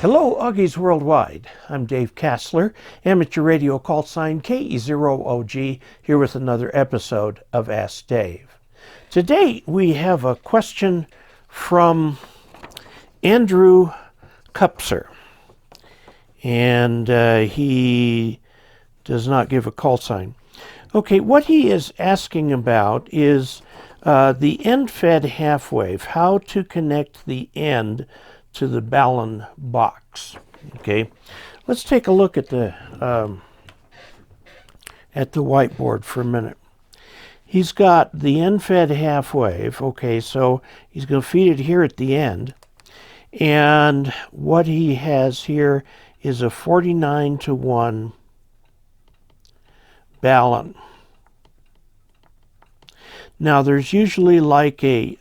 Hello, Augies Worldwide. I'm Dave Kassler, amateur radio call sign KE0OG, here with another episode of Ask Dave. Today we have a question from Andrew Kupser, and he does not give a call sign. Okay, what he is asking about is the end-fed half wave, how to connect the end to the balun box. Okay, let's take a look at the whiteboard for a minute. He's got the end-fed half wave. Okay, so he's going to feed it here at the end, and what he has here is a 49-to-1 balun. Now there's usually like a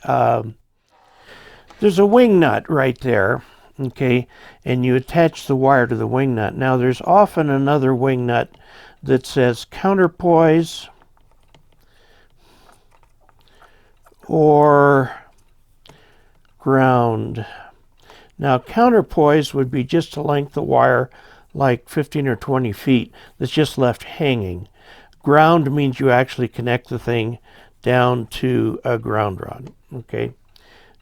there's a wing nut right there, okay, and you attach the wire to the wing nut. Now there's often another wing nut that says counterpoise or ground. Now counterpoise would be just a length of wire like 15 or 20 feet that's just left hanging. Ground means you actually connect the thing down to a ground rod, okay.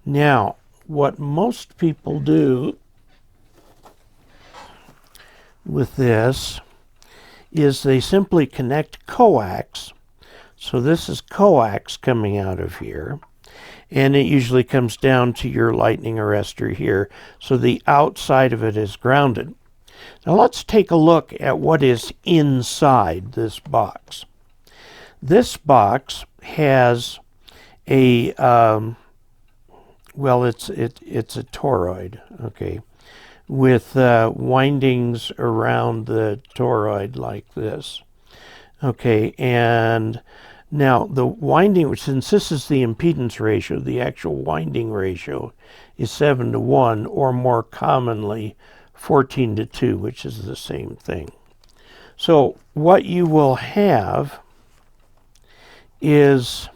Now what most people do with this is they simply connect coax. So this is coax coming out of here, and it usually comes down to your lightning arrestor here, so the outside of it is grounded. Now let's take a look at what is inside this box. This box has a well, it's a toroid, okay, with windings around the toroid like this, okay. And now the winding, since this is the impedance ratio, the actual winding ratio is 7-to-1, or more commonly 14-to-2, which is the same thing. So what you will have is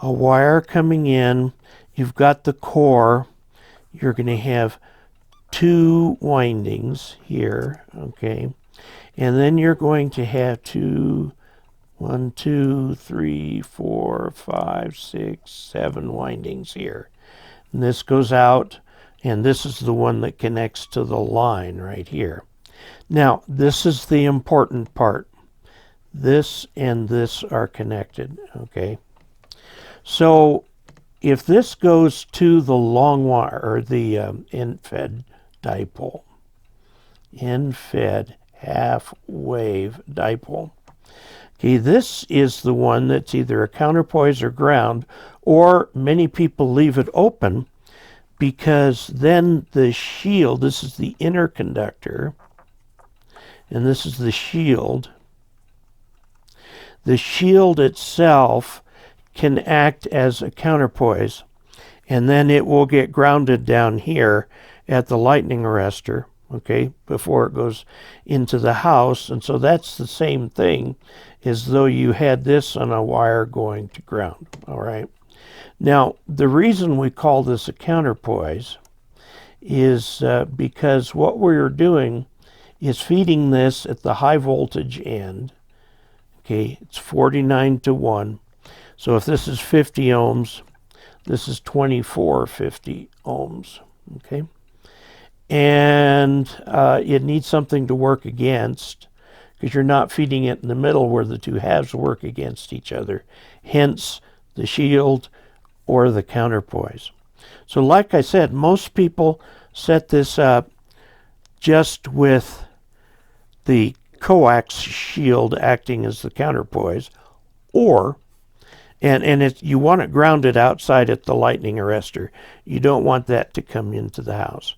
a wire coming in. You've got the core. You're going to have two windings here, okay, and then you're going to have 1, 2, 3, 4, 5, 6, 7 windings here, and this goes out, and this is the one that connects to the line right here. Now this is the important part. This and this are connected, okay. So if this goes to the long wire, or the end-fed dipole, end-fed half-wave dipole, okay, this is the one that's either a counterpoise or ground, or many people leave it open because then the shield, this is the inner conductor, and this is the shield. The shield itself can act as a counterpoise, and then it will get grounded down here at the lightning arrestor, okay, before it goes into the house. And so that's the same thing as though you had this on a wire going to ground. All right, now the reason we call this a counterpoise is because what we're doing is feeding this at the high voltage end, okay. It's 49-to-1. So if this is 50 ohms, this is 2450 ohms, okay? And it needs something to work against, because you're not feeding it in the middle where the two halves work against each other, hence the shield or the counterpoise. So like I said, most people set this up just with the coax shield acting as the counterpoise, or and you want it grounded outside at the lightning arrestor. You don't want that to come into the house.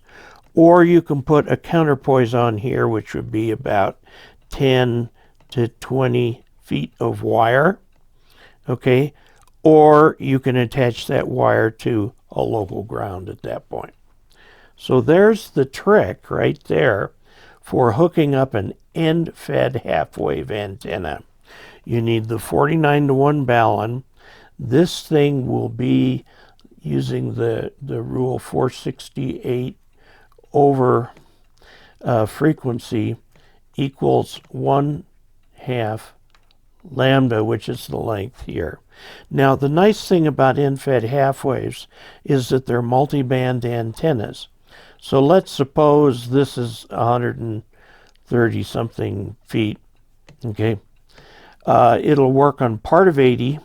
Or you can put a counterpoise on here, which would be about 10 to 20 feet of wire, okay? Or you can attach that wire to a local ground at that point. So there's the trick right there for hooking up an end-fed half-wave antenna. You need the 49-to-1 balun. This thing will be using the rule 468 over frequency equals 1/2 lambda, which is the length here. Now, the nice thing about end-fed half waves is that they're multiband antennas. So let's suppose this is 130 something feet. Okay. It'll work on part of 80,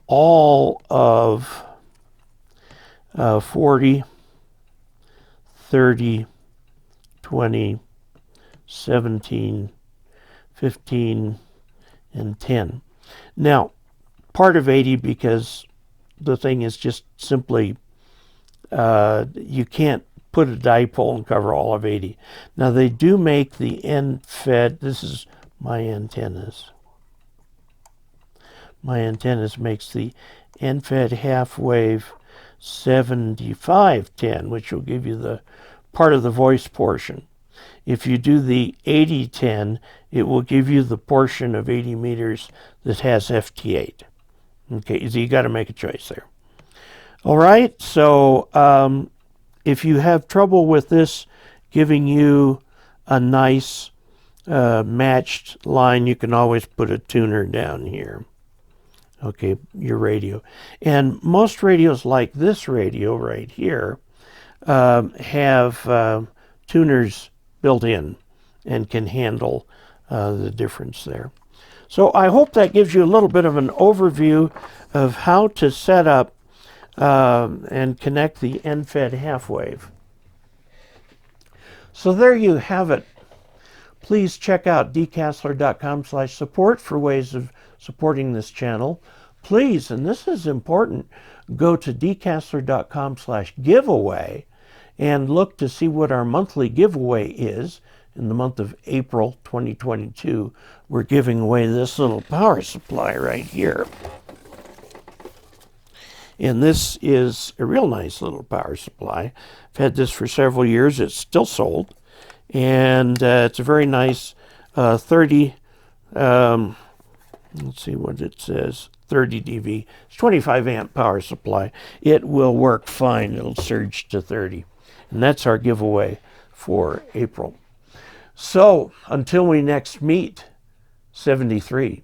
all of 40, 30, 20, 17, 15, and 10. Now, part of 80 because the thing is just simply, you can't put a dipole and cover all of 80. Now, they do make the end-fed, this is my antennas. My antennas makes the end-fed half wave 7510, which will give you the part of the voice portion. If you do the 8010, it will give you the portion of 80 meters that has FT8. Okay, so you got to make a choice there. All right, so if you have trouble with this giving you a nice matched line, you can always put a tuner down here. Okay, your radio. And most radios like this radio right here have tuners built in and can handle the difference there. So I hope that gives you a little bit of an overview of how to set up and connect the end-fed half wave. So there you have it. Please check out dcasler.com/support for ways of supporting this channel. Please, and this is important, go to dcasler.com/giveaway and look to see what our monthly giveaway is. In the month of April 2022, we're giving away this little power supply right here. And this is a real nice little power supply. I've had this for several years. It's still sold. And it's a very nice 30, let's see what it says, 30 dV. It's 25 amp power supply. It will work fine. It'll surge to 30. And that's our giveaway for April. So until we next meet, 73.